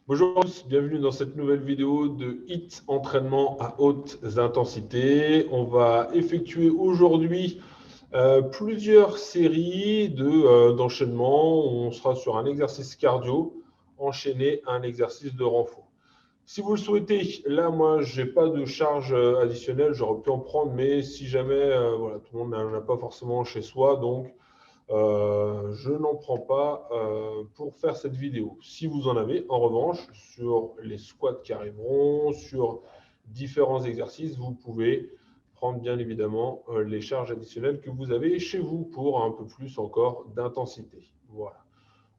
Bonjour à tous, bienvenue dans cette nouvelle vidéo de HIIT entraînement à hautes intensités. On va effectuer aujourd'hui plusieurs séries d'enchaînement. On sera sur un exercice cardio enchaîné à un exercice de renfort. Si vous le souhaitez, là moi je n'ai pas de charge additionnelle, j'aurais pu en prendre, mais si jamais voilà, tout le monde n'en a pas forcément chez soi, donc je n'en prends pas pour faire cette vidéo. Si vous en avez, en revanche, sur les squats qui arriveront, sur différents exercices, vous pouvez prendre bien évidemment les charges additionnelles que vous avez chez vous pour un peu plus encore d'intensité. Voilà.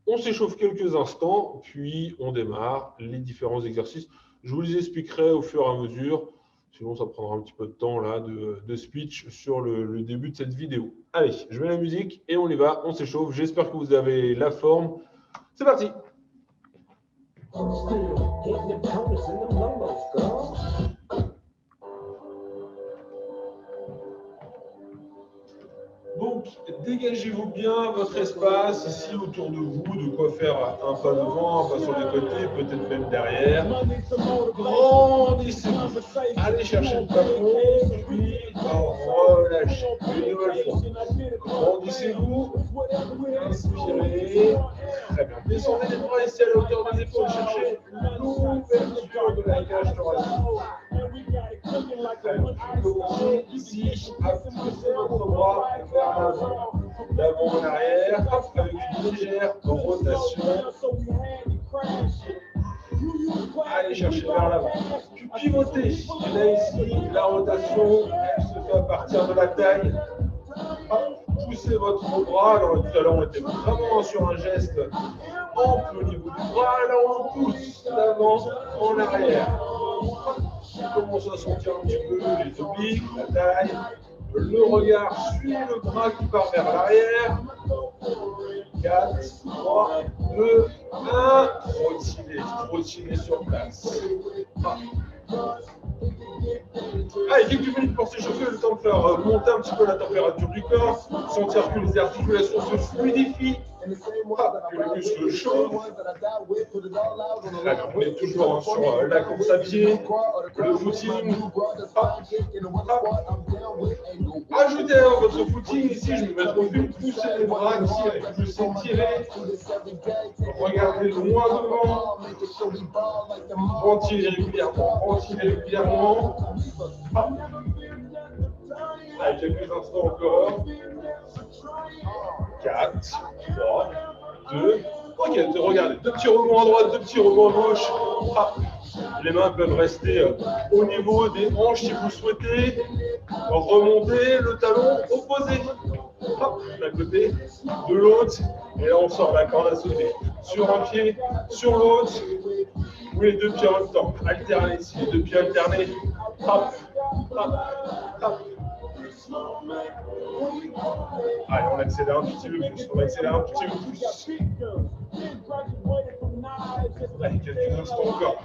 On s'échauffe quelques instants, puis on démarre les différents exercices. Je vous les expliquerai au fur et à mesure. Sinon, ça prendra un petit peu de temps là de speech sur le début de cette vidéo. Allez, je mets la musique et on y va, on s'échauffe. J'espère que vous avez la forme. C'est parti! Donc, dégagez-vous bien votre espace ici autour de vous, de quoi faire un pas devant, un pas sur les côtés, peut-être même derrière. Grandissez-vous. Allez chercher le plafond, puis relâchez. Une nouvelle fois. Grandissez-vous. Inspirez. Très bien. Descendez les bras ici à la hauteur des épaules. Cherchez l'ouverture de la cage thoracique. Commencez ici à pousser votre bras vers l'avant, d'avant en arrière, avec une légère rotation. Allez chercher vers l'avant. Puis pivotez. Et là ici, la rotation, elle se fait à partir de la taille. Poussez votre bras. Alors tout à l'heure, on était vraiment sur un geste ample au niveau du bras. Là, on pousse d'avant en arrière. On commence à sentir un petit peu les obliques, la taille. Le regard suit le bras qui part vers l'arrière. 4, 3, 2, 1. Retirez sur place. Allez, quelques minutes pour s'échauffer, le temps de faire monter un petit peu la température du corps, sentir que les articulations se fluidifient, que les muscles chauffent. Là, on est toujours sur la course à pied, le footing. Ajoutez à votre footing ici, je me mets au fil, poussez les bras, tirez, poussez, tirez. Regardez loin devant. Ventilez régulièrement. Allez, quelques instants encore. 4, 3, 2. Ok, regardez, deux petits rebonds à droite, deux petits rebonds à gauche. Les mains peuvent rester au niveau des hanches si vous souhaitez. Remontez le talon opposé. D'un côté, de l'autre. Et là, on sort la corde à sauter. Sur un pied, sur l'autre. Ou les deux pieds en même temps. Alternez ici, les deux pieds alternés. Hop, hop, hop. Allez, on accélère un petit peu plus. On accélère un petit peu plus. Allez, quelques instants encore.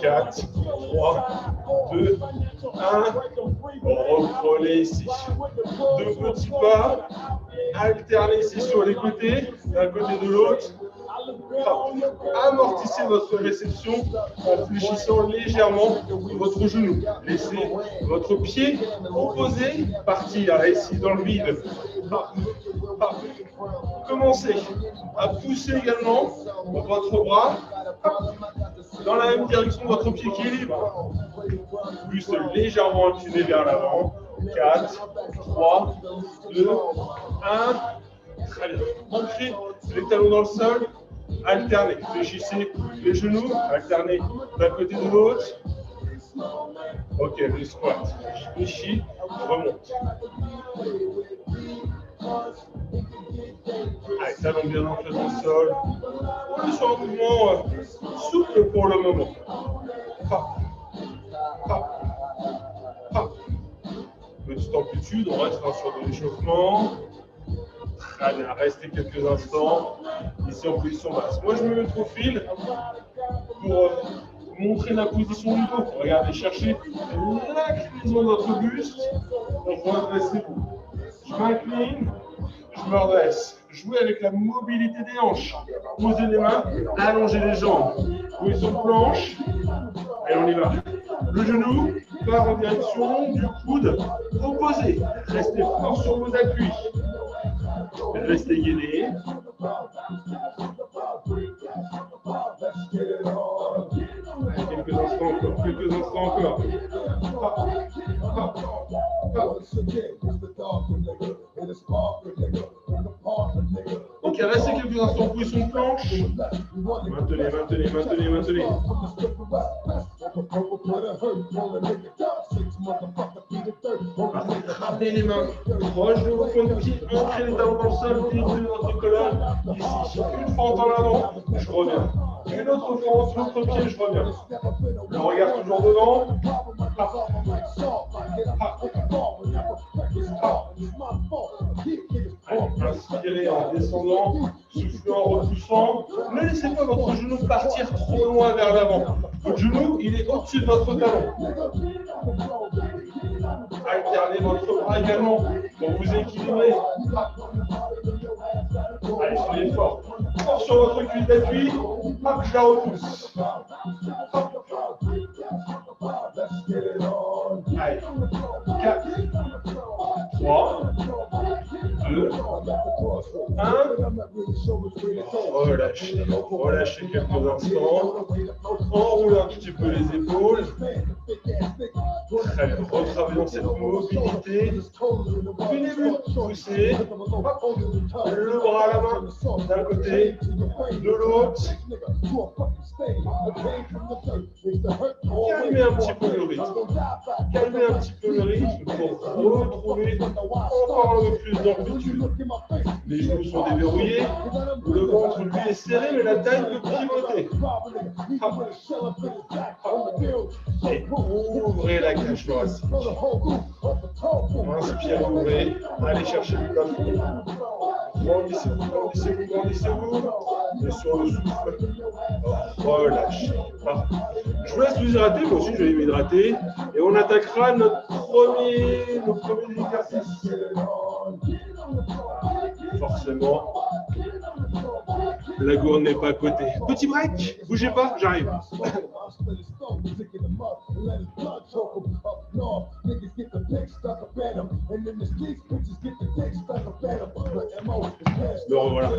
4, 3, 2, 1. Reprenez ici. Deux petits pas. Alternez ici sur les côtés, d'un côté de l'autre. Amortissez votre réception en fléchissant légèrement votre genou. Laissez votre pied opposé partir ici dans le vide. Commencez à pousser également votre bras dans la même direction de votre pied qui est libre. Plus légèrement incliné vers l'avant. 4, 3, 2, 1. Très bien. Ancrez les talons dans le sol. Alternez. Fléchissez les genoux. Alternez d'un côté de l'autre. Ok, le squat. Fléchis, remonte. Allez, talons bien ancrés dans le sol. On est sur un mouvement souple pour le moment. Petite amplitude, on reste sur de l'échauffement. Très bien, restez quelques instants. Ici en position basse. Moi, je me mets au fil pour montrer la position du dos. Regardez, cherchez l'inclinaison de votre buste. Redressez-vous. Je m'incline, je me redresse. jouer avec la mobilité des hanches. Posez les mains, allongez les jambes. Vous sur planche. Allez, on y va. Le genou part en direction du coude opposé. Restez fort sur vos appuis. Restez gainé. Quelques instants encore, quelques instants encore. Ok, restez quelques instants, position de planche. Maintenez, maintenez, maintenez, maintenez. Ramenez les mains proches de vos points de pied, ancrez les talons dans le sol, utilisez votre colonne. Ici, une fois en avant, je reviens. Une autre fois, l'autre pied, je reviens. Le regard toujours devant. Inspirez en descendant, soufflez en repoussant. Ne laissez pas votre genou partir trop loin vers l'avant. Votre genou, il est au-dessus de votre talon. Alternez votre bras également pour vous équilibrer. Allez, soyez fort. Fort sur votre cuisse d'appui. Hop, je la repousse. Allez, 4, 3, 2, 1. Relâchez, relâchez quelques instants. Enroulez un petit peu les épaules. Très bien, retravaillons cette mobilité. Tenez-vous, poussez. Le bras à la main, d'un côté, de l'autre. Calmez un petit peu le rythme. Calmez un petit peu le rythme pour retrouver encore un peu plus d'amplitude. Les genoux sont déverrouillés, le ventre lui est serré, mais la taille peut pivoter. Et ouvrez la cage thoracique. Inspirez, ouvrez. Allez chercher le plafond. Grandissez-vous, grandissez-vous, grandissez-vous. Et sur le souffle, relâchez. Je vous laisse vous hydrater, moi aussi je vais m'hydrater. Et on attaquera notre premier exercice. Forcément, la gourde n'est pas à côté. Petit break, bougez pas, j'arrive. Me revoilà.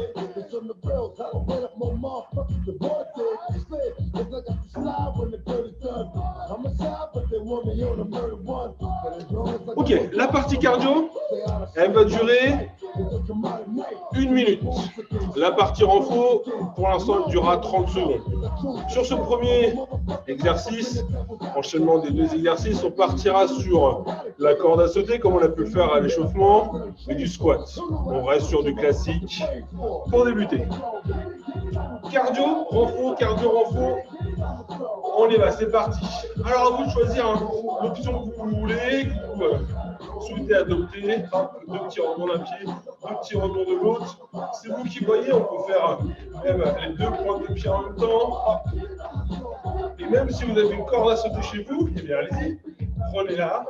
Ok, la partie cardio, elle va durer 1 minute. La partie renfo, pour l'instant, elle durera 30 secondes. Sur ce premier exercice, enchaînement des deux exercices, on partira sur la corde à sauter, comme on a pu le faire à l'échauffement, et du squat. On reste sur du classique pour débuter. Cardio, renfo, on y va, c'est parti. Alors à vous de choisir l'option que vous voulez, que vous souhaitez adopter. Deux petits rebonds d'un pied, deux petits rebonds de l'autre. C'est vous qui voyez, on peut faire même les deux pointes de pied en même temps. Et même si vous avez une corde à sauter chez vous, eh bien allez-y, prenez-la.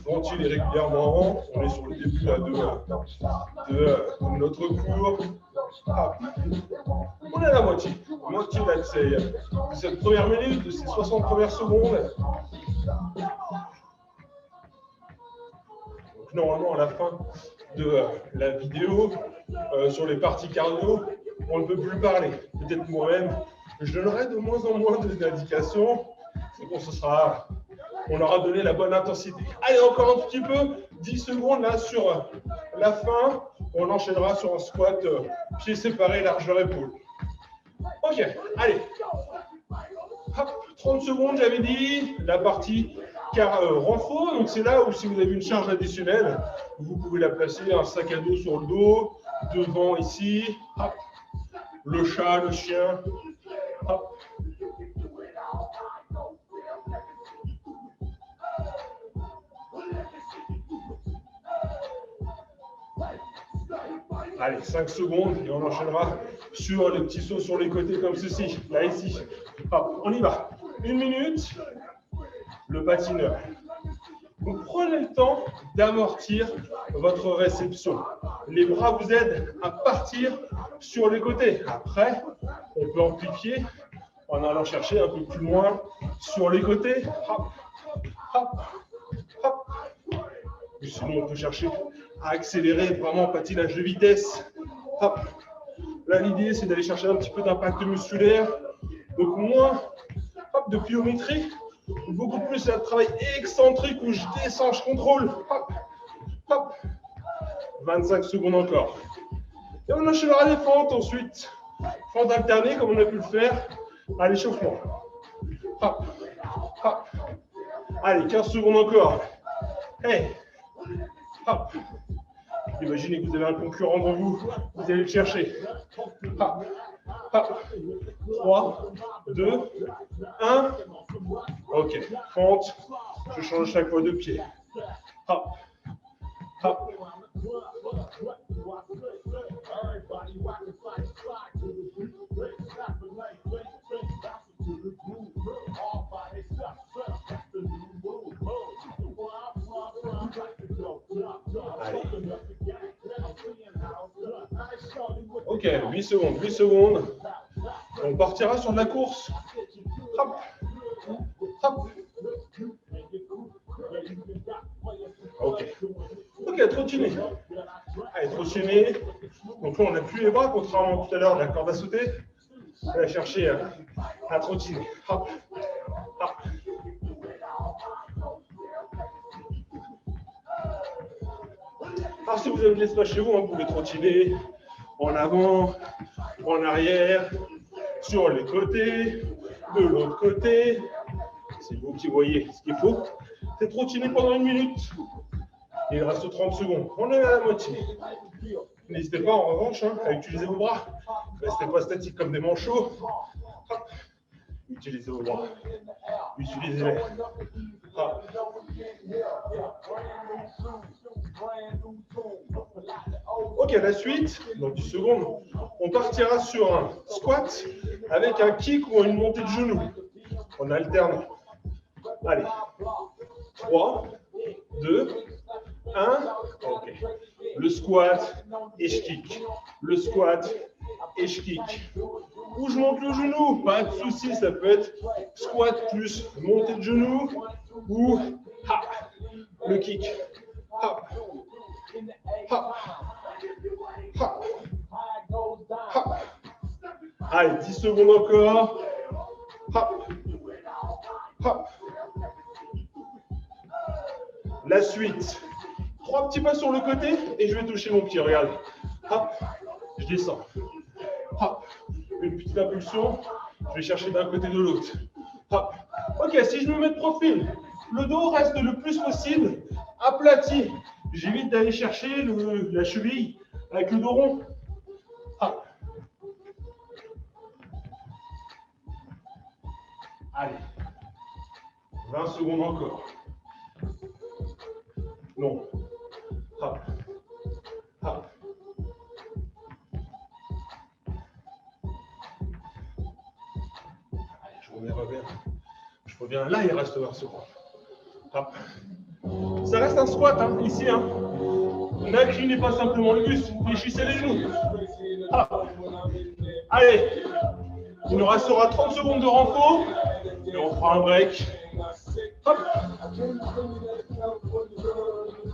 Ventilez régulièrement. On est sur le début là, de notre cours. On est à la moitié là, de cette première minute, de ces 60 premières secondes. Donc, normalement, à la fin de la vidéo, sur les parties cardio, on ne peut plus parler. Peut-être moi-même, je donnerai de moins en moins d'indications. C'est qu'on aura donné la bonne intensité. Allez, encore un petit peu, 10 secondes là sur la fin. On enchaînera sur un squat pieds séparés, largeur épaule. Ok, allez. Hop, 30 secondes, j'avais dit, la partie renfo. Donc c'est là où si vous avez une charge additionnelle, vous pouvez la placer, un sac à dos sur le dos, devant ici. Hop. Le chat, le chien. Hop. Allez, 5 secondes et on enchaînera sur les petits sauts sur les côtés comme ceci. Là, ici. Hop, on y va. 1 minute. Le patineur. Donc, prenez le temps d'amortir votre réception. Les bras vous aident à partir sur les côtés. Après, on peut amplifier en allant chercher un peu plus loin sur les côtés. Hop, hop, hop. Et sinon, on peut chercher à accélérer vraiment en patinage de vitesse. Hop. Là, l'idée, c'est d'aller chercher un petit peu d'impact musculaire. Donc, moins de pliométrie. Beaucoup plus un travail excentrique où je descends, je contrôle. Hop, hop. 25 secondes encore. Et on enchaînera les fentes ensuite. Fente alternée, comme on a pu le faire à l'échauffement. Hop, hop. Allez, 15 secondes encore. Hey, hop. Imaginez que vous avez un concurrent devant vous. Vous allez le chercher. Hop, hop. 3, 2, 1. Ok, fente. Je change chaque fois de pied. Hop, hop. Allez. Ok, 8 secondes, 8 secondes. On partira sur de la course. Hop, hop. Ok. Ok, trottiner. Allez, trottiner. Donc là, on n'a plus les bras, contrairement à tout à l'heure de la corde à sauter. On va chercher à trottiner. Hop, hop. Alors, si vous avez de l'espace chez vous, vous pouvez trottiner en avant, en arrière, sur les côtés, de l'autre côté. C'est vous qui voyez ce qu'il faut. C'est trottiner pendant 1 minute. Et il reste 30 secondes. On est à la moitié. N'hésitez pas, en revanche, à utiliser vos bras. Restez pas statique comme des manchots. Hop. Utilisez vos bras. Utilisez-les. Hop. Ok, la suite, dans 10 secondes, on partira sur un squat avec un kick ou une montée de genoux. On alterne. Allez. 3, 2, 1. Ok. Le squat et je kick. Le squat et je kick. Ou je monte le genou, pas de souci, ça peut être squat plus montée de genou ou le kick. Hop. Hop. Hop. Hop. Allez, 10 secondes encore. Hop. Hop. La suite. 3 petits pas sur le côté et je vais toucher mon pied. Regarde. Hop. Je descends. Hop. Une petite impulsion. Je vais chercher d'un côté de l'autre. Hop. Ok, si je me mets de profil, le dos reste le plus possible aplati. J'évite d'aller chercher la cheville avec le dos rond. Hop. Allez. 20 secondes encore. Non. Hop. Hop. Je reviens là, il reste 20 secondes. Hop. Ça reste un squat, ici. N'inclinez pas simplement le buste, fléchissez les genoux. Hop. Allez, il nous restera 30 secondes de renfort et on fera un break. Hop.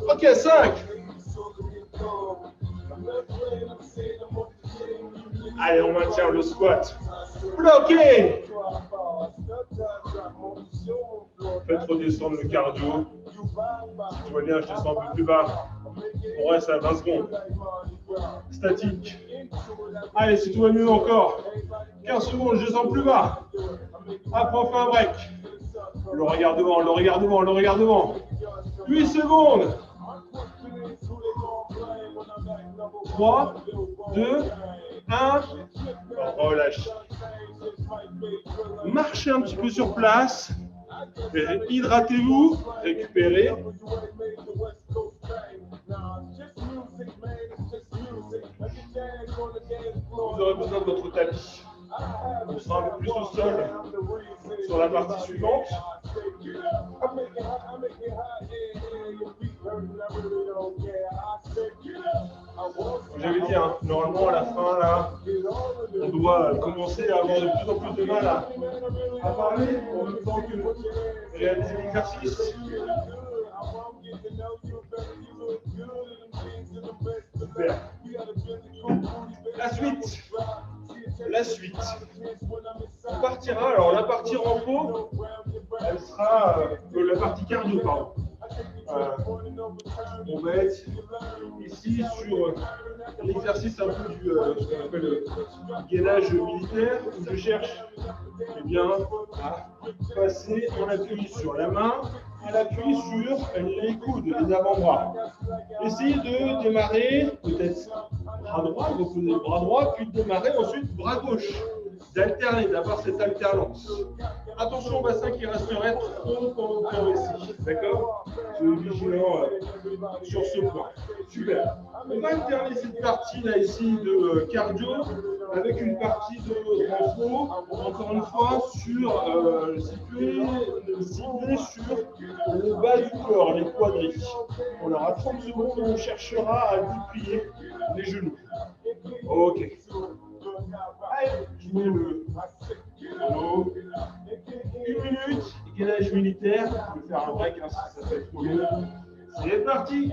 Ok, 5. Allez, on maintient le squat. Bloqué. Faites redescendre le cardio. Si tu vois bien, je descends un peu plus bas. On reste à 20 secondes. Statique. Allez, si tout va mieux encore. 15 secondes, je descends plus bas. Après, on fait un break. Le regard devant, le regard devant, le regard devant. 8 secondes. 3, 2, 1. Relâche. Marchez un petit peu sur place. Hydratez-vous. Récupérez. Vous aurez besoin de votre tapis. On sera un peu plus au sol sur la partie suivante. J'avais dit, hein, normalement à la fin, là, on doit commencer à avoir de plus en plus de mal à parler en même temps que réaliser l'exercice. Super. La suite. On partira, alors la partie repos, elle sera la partie cardio, pardon. On va être ici sur l'exercice un peu du ce qu'on appelle le gainage militaire, où je cherche à passer en appui sur la main, à l'appui sur les coudes, les avant-bras. Essayez de démarrer peut-être bras droit, reposer le bras droit, puis de démarrer ensuite bras gauche. D'alterner, d'avoir cette alternance. Attention au bassin qui resterait trop en hauteur ici. D'accord? Soyez vigilant sur ce point. Super. On va alterner cette partie-là ici de cardio avec une partie de renfort, encore une fois, ciblée sur le bas du corps, les quadris. On aura 30 secondes où on cherchera à déplier les genoux. Ok. Allez, je mets le chrono. 1 minute, gainage militaire. Je vais faire un break hein, si ça fait trop long. C'est parti.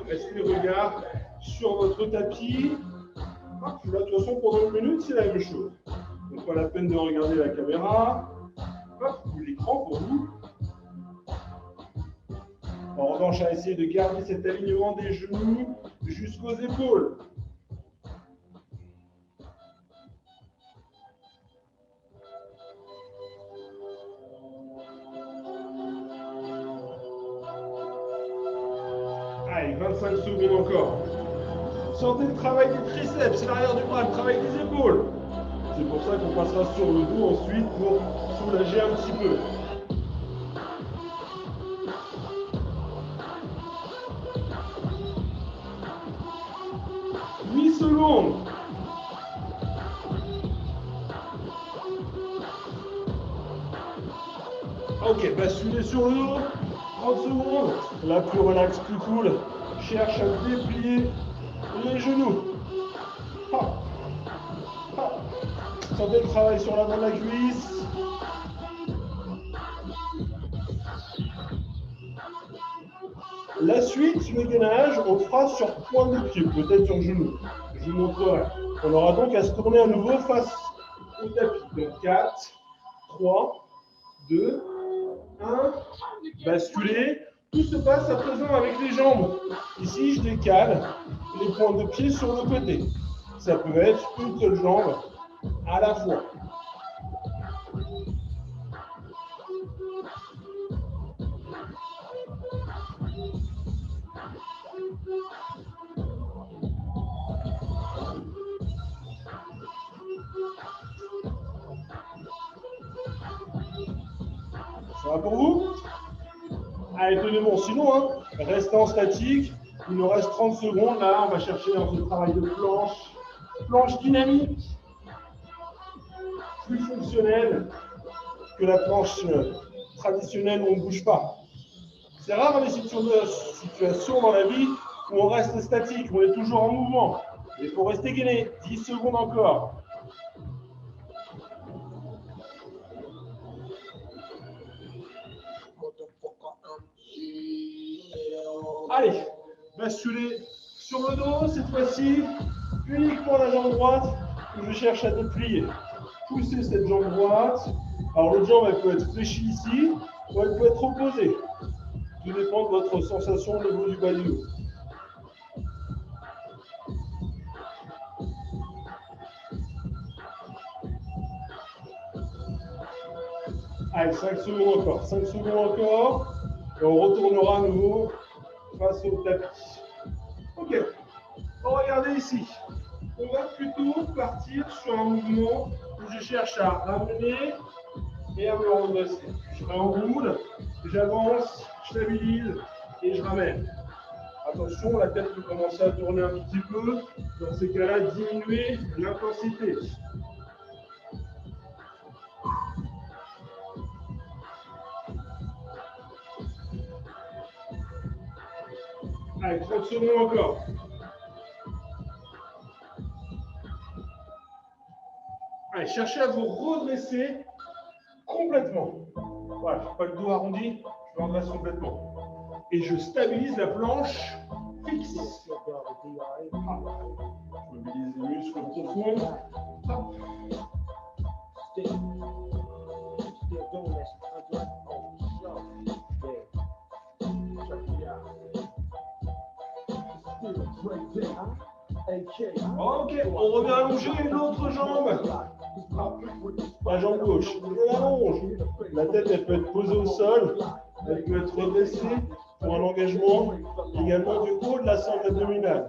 Restez le regard sur votre tapis. Là, de toute façon, pendant 1 minute, c'est la même chose. Donc, pas la peine de regarder la caméra. Hop, ou l'écran pour vous. En revanche, à essayer de garder cet alignement des genoux jusqu'aux épaules. Allez, 25 secondes encore. Sentez le travail des triceps, c'est l'arrière du bras, le travail des épaules. C'est pour ça qu'on passera sur le dos ensuite pour soulager un petit peu. 8 secondes. Ok, basculez sur le dos. 30 secondes. Là, plus relax, plus cool. Cherche à déplier les genoux. Hop. Hop. Sentez le travail sur l'avant de la cuisse. La suite, le gainage, on fera sur pointe de pied, peut-être sur genou. Je vous montrerai. On aura donc à se tourner à nouveau face au tapis. Donc 4, 3, 2, 1. Basculer. Tout se passe à présent avec les jambes. Ici, je décale les pointes de pied sur le côté. Ça peut être une seule jambe à la fois. Ça va pour vous? Allez, tenez bon. Sinon, hein, restez en statique. Il nous reste 30 secondes. Là, on va chercher dans ce travail de planche. Planche dynamique. Plus fonctionnelle que la planche traditionnelle où on ne bouge pas. C'est rare les situations dans la vie où on reste statique, où on est toujours en mouvement. Il faut rester gainé. 10 secondes encore. Allez, basculez sur le dos, cette fois-ci, uniquement la jambe droite, que je cherche à déplier. Poussez cette jambe droite. Alors l'autre jambe, elle peut être fléchie ici, ou elle peut être opposée. Tout dépend de votre sensation au niveau du bas du dos. Allez, 5 secondes encore, 5 secondes encore. Et on retournera à nouveau face au tapis. Ok, regardez ici. On va plutôt partir sur un mouvement où je cherche à ramener et à me redresser. Je m'enroule, j'avance, je stabilise et je ramène. Attention, la tête peut commencer à tourner un petit peu. Dans ces cas-là, diminuez l'intensité. Allez, 30 secondes encore. Allez, cherchez à vous redresser complètement. Voilà, pas le dos arrondi, je me redresse complètement. Et je stabilise la planche fixe. Je mobilise les muscles profonds. Ok, on revient allonger l'autre jambe. La jambe gauche. On allonge. La tête, elle peut être posée au sol. Elle peut être redressée pour un engagement également du haut de la sangle abdominale.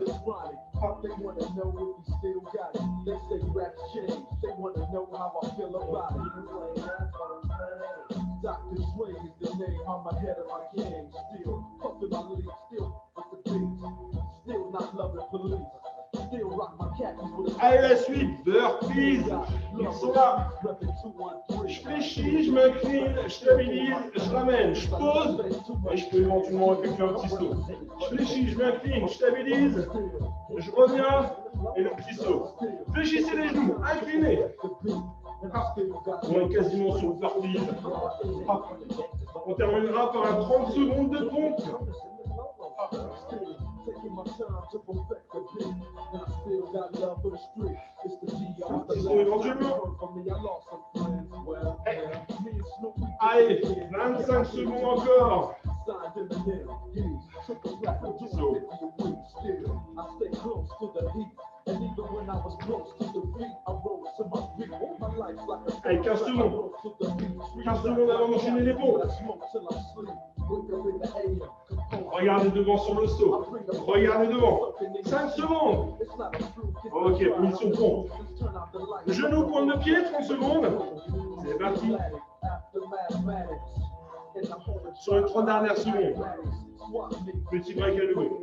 Allez, la suite, burpees, ils sont là. Je fléchis, je m'incline, je stabilise, je ramène, je pose, et je peux éventuellement effectuer un petit saut. Je fléchis, je m'incline, je stabilise, je reviens, et le petit saut. Fléchissez les genoux, inclinez. On est quasiment sur le burpees. On terminera par un 30 secondes de pompe. Éventuellement. Allez, 25 secondes encore. Allez, 15 secondes. 15 secondes avant d'enchaîner les pompes. Regardez devant sur le saut. Regardez devant. 5 secondes. Ok, position pompe. Genou, pointe de pied, 30 secondes. C'est parti. Sur les 30 dernières secondes. Petit break à nouveau.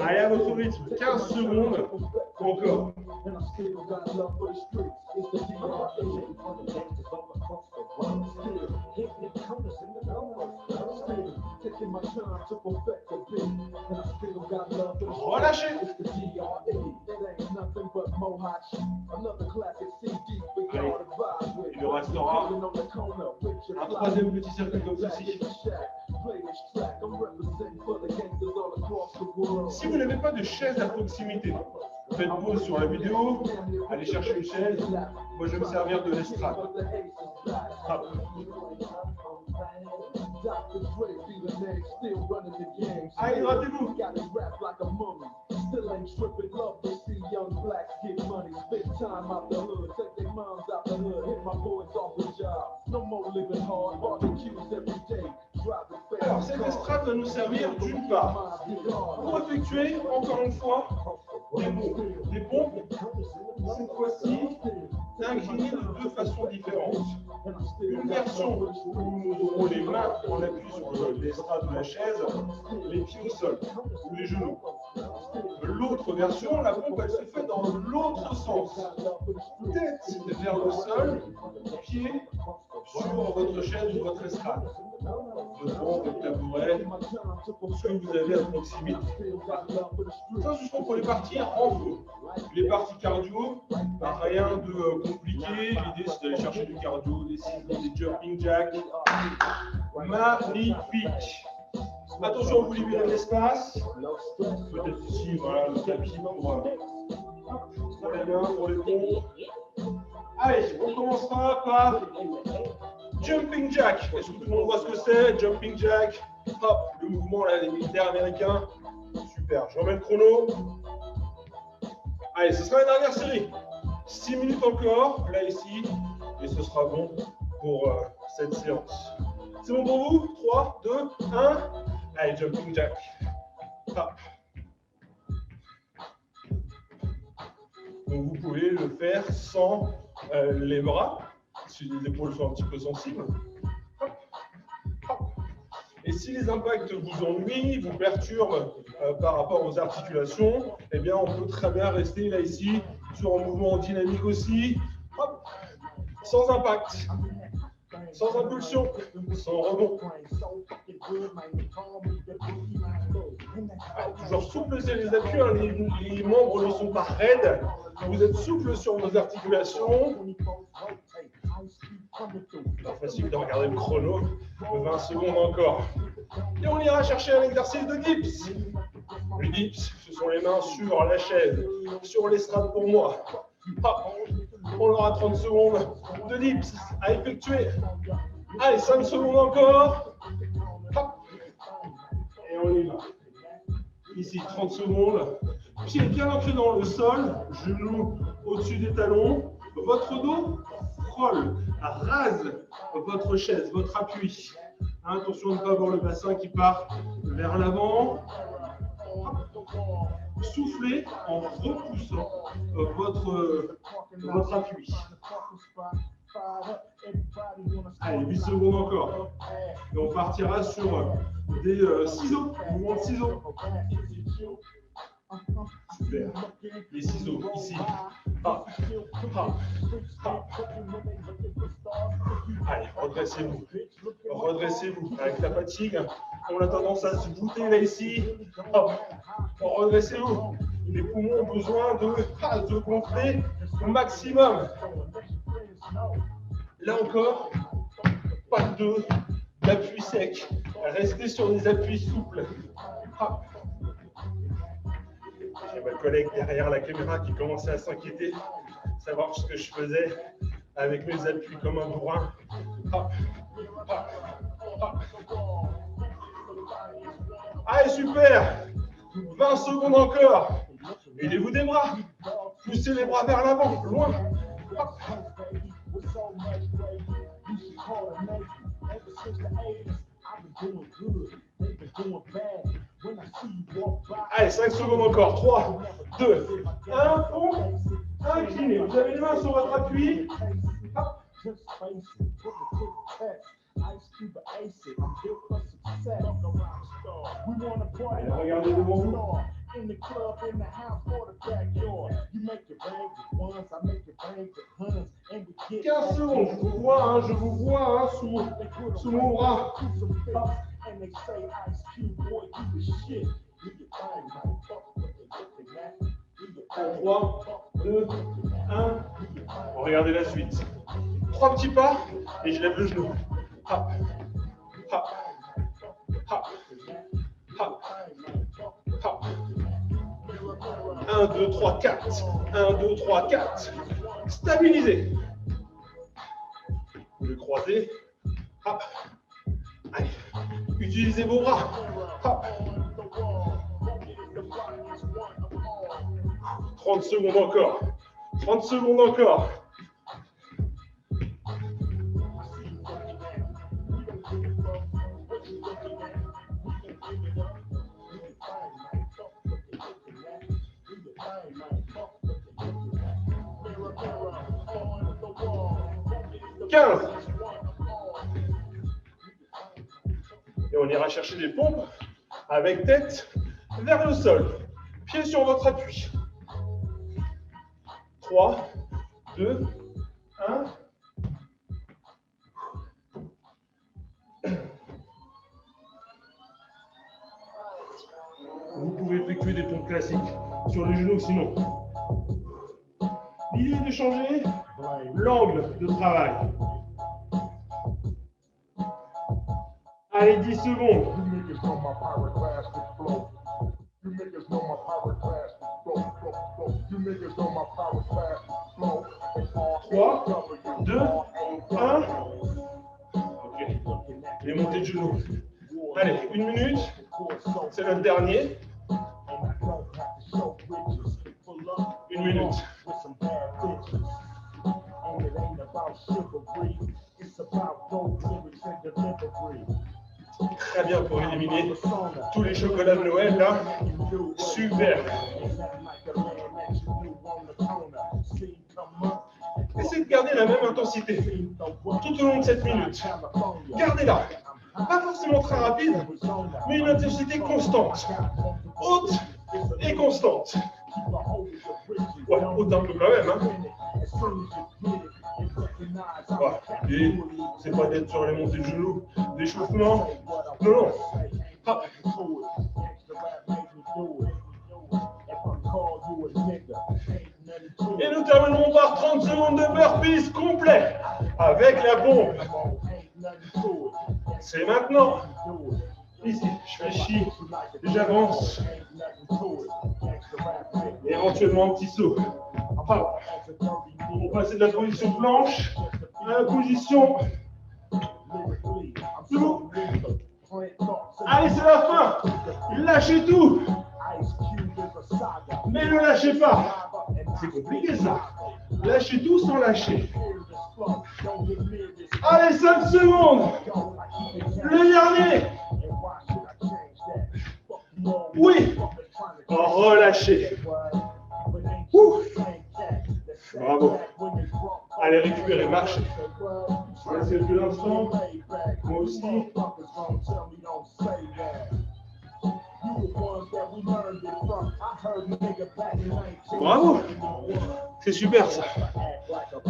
Allez, à votre rythme. 15 secondes. Encore. Relâchez. Allez, il nous restera un troisième petit cercle comme ceci. Si vous n'avez pas de chaise à proximité, faites pause sur la vidéo, allez chercher une chaise. Moi, je vais me servir de l'estrade. Allez, hydratez-vous. Alors, cette estrade va nous servir d'une part pour effectuer, encore une fois, des pompes. Cette fois-ci, inclinées de deux façons différentes. Une version où nous aurons les mains en appui sur l'estrade de la chaise, les pieds au sol ou les genoux. L'autre version, la pompe, elle se fait dans l'autre sens. Tête vers le sol, pied sur votre chaise ou votre estrade. Votre banc, votre tabouret, ce que vous avez à proximité. Ça, ce sont pour les parties en feu. Les parties cardio, rien de compliqué. L'idée, c'est d'aller chercher du cardio, des jumping jacks. Magnifique. Attention, vous libérez de l'espace. Peut-être ici, voilà, le tapis pour les mains, pour les pompes. Allez, on commencera par jumping jack. Est-ce que tout le monde voit ce que c'est? Jumping jack. Hop, le mouvement là, des militaires américains. Super, je remets le chrono. Allez, ce sera la dernière série. 6 minutes encore, là ici. Et ce sera bon pour cette séance. C'est bon pour vous? 3, 2, 1. Allez, jumping jack. Hop. Donc vous pouvez le faire sans les bras, si les épaules sont un petit peu sensibles. Hop. Hop. Et si les impacts vous ennuient, vous perturbent par rapport aux articulations, eh bien on peut très bien rester là ici sur un mouvement dynamique aussi. Hop. sans impact, sans impulsion, sans rebond. Toujours souple sur les appuis, hein, les membres ne sont pas raides. Vous êtes souple sur vos articulations. Pas facile de regarder le chrono. 20 secondes encore. Et on ira chercher un exercice de dips. Le dips, ce sont les mains sur la chaise, sur l'estrade pour moi. On aura 30 secondes de dips à effectuer. Allez, 5 secondes encore. Et on y va. Ici, 30 secondes. Pied bien ancré dans le sol, genoux au-dessus des talons. Votre dos frôle, rase votre chaise, votre appui. Attention de ne pas avoir le bassin qui part vers l'avant. Soufflez en repoussant votre appui. Allez, 8 secondes encore. Et on partira sur des ciseaux, mouvement de ciseaux. Super. Les ciseaux, ici. Hop, hop, hop. Allez, redressez-vous. Redressez-vous. Avec la fatigue, on a tendance à se voûter là, ici. Hop. Redressez-vous. Les poumons ont besoin de gonfler au maximum. Là encore, pas d'appui sec. Restez sur des appuis souples. Hop. J'ai ma collègue derrière la caméra qui commençait à s'inquiéter, savoir ce que je faisais avec mes appuis comme un bourrin. Hop, hop, hop. Allez, super. 20 secondes encore. Aidez-vous des bras. Poussez les bras vers l'avant, loin. Hop. Allez, 5 secondes encore. 3, 2, 1, fond, incliné. Vous avez les mains sur votre appui. Hop. Allez, regardez devant vous. 15 secondes, je vous vois sous mon bras. Hop. 3, 2, 1. Regardez la suite. 3 petits pas et je lève le genou. Hop, hop, hop, hop, hop. 1, 2, 3, 4. 1, 2, 3, 4. Stabilisez. Vous pouvez croiser. Hop. Allez. Utilisez vos bras. Hop. 30 secondes encore. 30 secondes encore. Et on ira chercher des pompes avec tête vers le sol. Pied sur votre appui. 3, 2, 1. Vous pouvez effectuer des pompes classiques sur les genoux sinon. L'idée est de changer l'angle de travail. Allez, 10 secondes. 3, 2, 1. Ok. Les montées de genoux. Allez, 1 minute. C'est notre dernier. 1 minute. Très bien pour éliminer tous les chocolats de Noël là. Super. Essayez de garder la même intensité tout au long de cette minute. Gardez-la. Pas forcément très rapide, mais une intensité constante. Haute et constante. Ouais, haute un peu quand même. Hein. Voilà. L'idée, c'est pas d'être sur les montées de genoux, d'échauffement. Non, non. Hop. Et nous terminerons par 30 secondes de burpees complet avec la pompe. C'est maintenant. Ici, je fais chier, j'avance. Et éventuellement un petit saut. Hop. On passe de la position planche à la position debout. Allez, c'est la fin. Lâchez tout. Mais ne lâchez pas. C'est compliqué ça. Lâchez tout sans lâcher. Allez, 5 secondes. Le dernier. Oui. Relâchez. Bravo. Allez, récupérez, marchez. Laissez quelques instants. Moi aussi. Bravo. C'est super ça.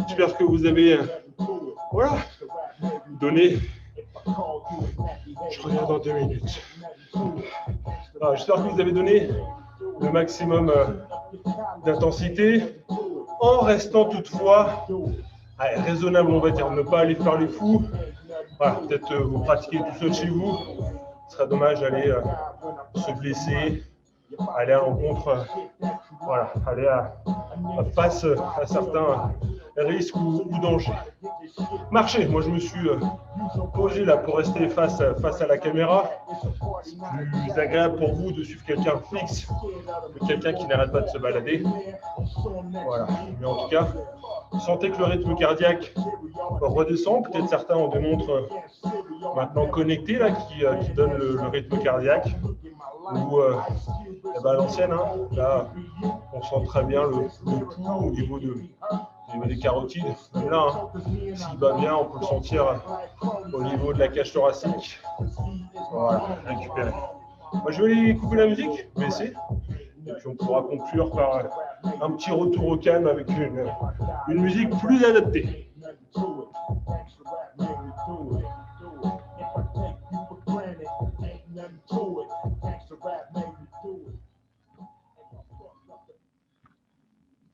J'espère que vous avez voilà, donné. Je reviens dans 2 minutes. J'espère que vous avez donné le maximum d'intensité en restant toutefois raisonnable, on va dire, ne pas aller faire les fous. Voilà, peut-être vous pratiquez tout seul chez vous. Ce serait dommage d'aller se blesser, aller à l'encontre, voilà, aller face à certains risques ou dangers. Marchez, moi je me suis posé là pour rester face à la caméra. C'est plus agréable pour vous de suivre quelqu'un fixe que quelqu'un qui n'arrête pas de se balader. Voilà, mais en tout cas, sentez que le rythme cardiaque redescend. Peut-être certains ont des montres maintenant connectées là, qui donnent le rythme cardiaque. Ou à l'ancienne, hein, là, on sent très bien le pouls au niveau des carotides. Même là, hein, s'il bat bien, on peut le sentir au niveau de la cage thoracique. Voilà, récupérer. Moi, je vais aller couper la musique, baisser. Et puis on pourra conclure par un petit retour au calme avec une musique plus adaptée.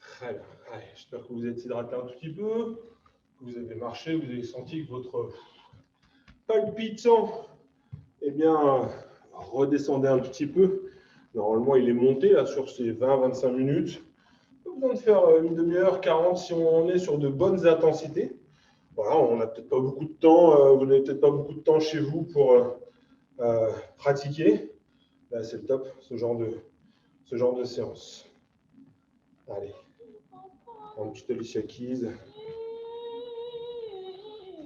Très bien. Allez, j'espère que vous êtes hydraté un petit peu, que vous avez marché, vous avez senti que votre palpitant, eh bien, redescendait un petit peu. Normalement, il est monté là, sur ces 20-25 minutes. Pas besoin de faire une demi-heure, 40 si on est sur de bonnes intensités. Voilà, on n'a peut-être pas beaucoup de temps, vous n'avez peut-être pas beaucoup de temps chez vous pour pratiquer. Là, c'est le top, ce genre de séance. Allez, un petit Alicia Keys.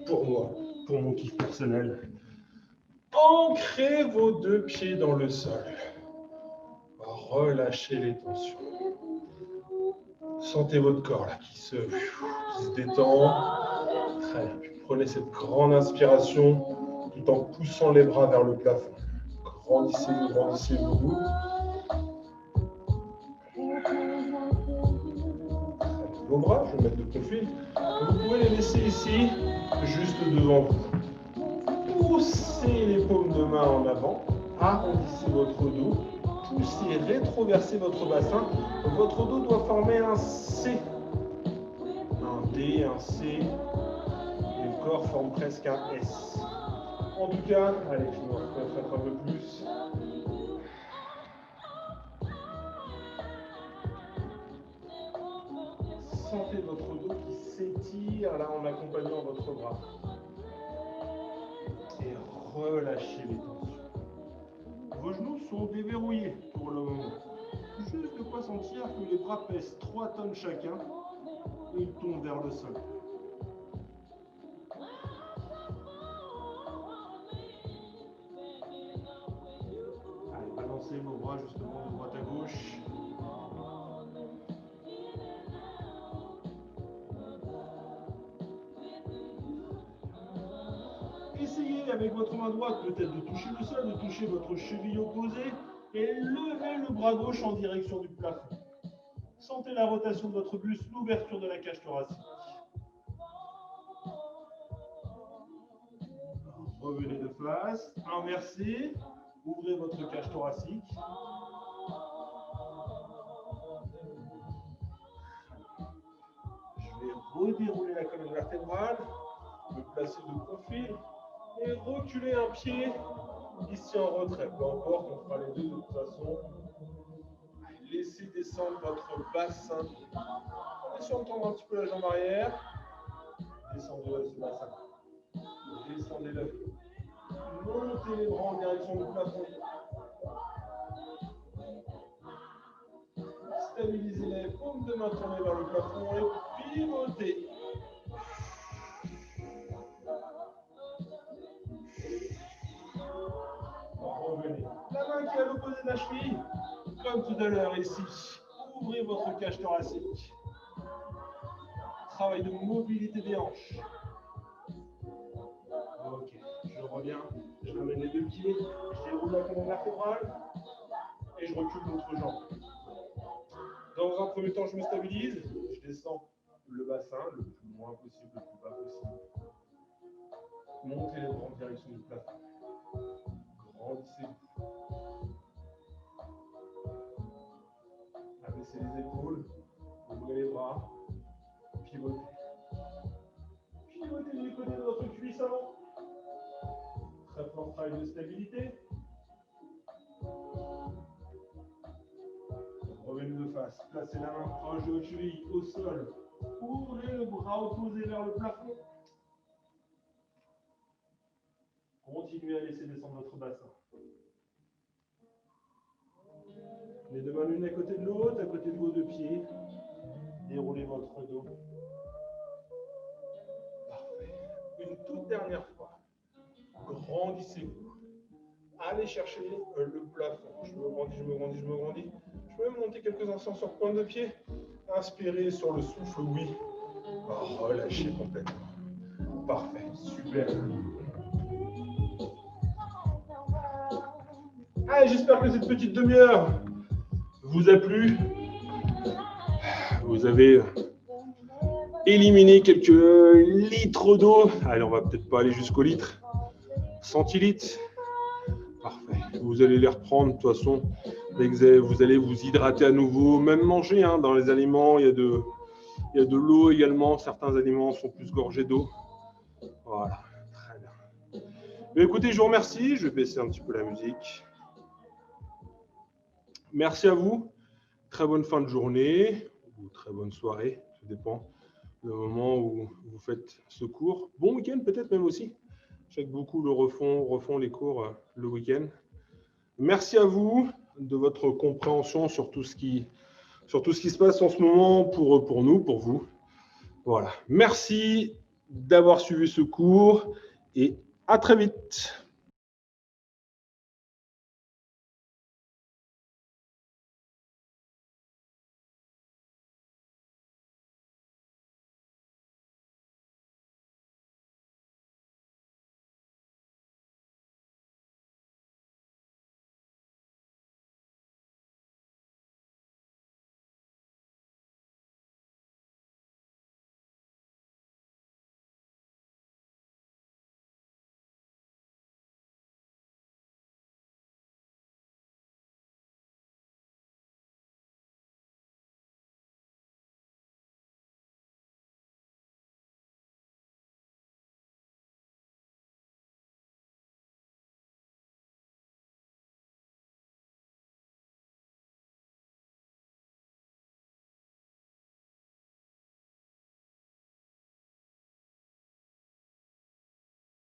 Pour moi, pour mon kiff personnel. Ancrez vos 2 pieds dans le sol. Relâchez les tensions. Sentez votre corps là, qui se détend. Très bien. Puis prenez cette grande inspiration tout en poussant les bras vers le plafond. Grandissez vos vos bras, je vais mettre de profil. Vous pouvez les laisser ici, juste devant vous. Poussez les paumes de main en avant, arrondissez votre dos, poussez, rétroversez votre bassin. Votre dos doit former un C, un D, un C, et le corps forme presque un S. En tout cas, allez, je me retraite un peu plus. Sentez votre dos qui s'étire là en accompagnant votre bras. Et relâchez les tensions. Vos genoux sont déverrouillés pour le moment. Juste de quoi sentir que les bras pèsent 3 tonnes chacun et ils tombent vers le sol. Allez, balancez vos bras justement de droite à gauche. Essayez avec votre main droite peut-être de toucher le sol, de toucher votre cheville opposée et levez le bras gauche en direction du plafond. Sentez la rotation de votre buste, l'ouverture de la cage thoracique. Revenez de face, inversez, ouvrez votre cage thoracique. Je vais redérouler la colonne vertébrale, me placer de profil et reculer un pied ici en retrait. Peu importe, on fera les deux de toute façon. Laissez descendre votre bassin. Laissez entendre un petit peu la jambe arrière. Descendez ce bassin. Descendez-le. Montez les bras en direction du plafond. Stabilisez les paumes de main tournées vers le plafond et pivotez. Revenez. La main qui est à l'opposé de la cheville, comme tout à l'heure ici. Ouvrez votre cage thoracique. Travail de mobilité des hanches. Ok, je reviens. Je ramène les deux pieds. Je déroule la colonne vertébrale et je recule l'autre jambe. Dans un premier temps, je me stabilise. Je descends le bassin le plus loin possible, le plus bas possible. Montez les bras en direction du plafond. Grandissez-vous. Abaissez les épaules. Ouvrez les bras. Pivotez. Pivotez du côté de votre cuisse avant. Très fort travail de stabilité. Revenez de face. Placez la main proche de votre cheville au sol. Ouvrez le bras opposé vers le plafond. Continuez à laisser descendre votre bassin. Les deux mains l'une à côté de l'autre, à côté de vos deux pieds. Déroulez votre dos. Parfait. Une toute dernière fois. Grandissez-vous. Allez chercher le plafond. Je me grandis, je me grandis, je me grandis. Je peux même monter quelques instants sur pointe de pied. Inspirez sur le souffle, oui. Relâchez complètement. Parfait, super. Allez, j'espère que cette petite demi-heure vous a plu. Vous avez éliminé quelques litres d'eau. Allez, on va peut-être pas aller jusqu'au litre. Centilitres. Parfait. Vous allez les reprendre de toute façon. Vous allez vous hydrater à nouveau. Même manger dans les aliments. Il y a de l'eau également. Certains aliments sont plus gorgés d'eau. Voilà. Très bien. Mais écoutez, je vous remercie. Je vais baisser un petit peu la musique. Merci à vous. Très bonne fin de journée ou très bonne soirée. Ça dépend du moment où vous faites ce cours. Bon week-end peut-être même aussi. Je sais que beaucoup le refont les cours le week-end. Merci à vous de votre compréhension sur tout ce qui se passe en ce moment pour nous, pour vous. Voilà. Merci d'avoir suivi ce cours et à très vite.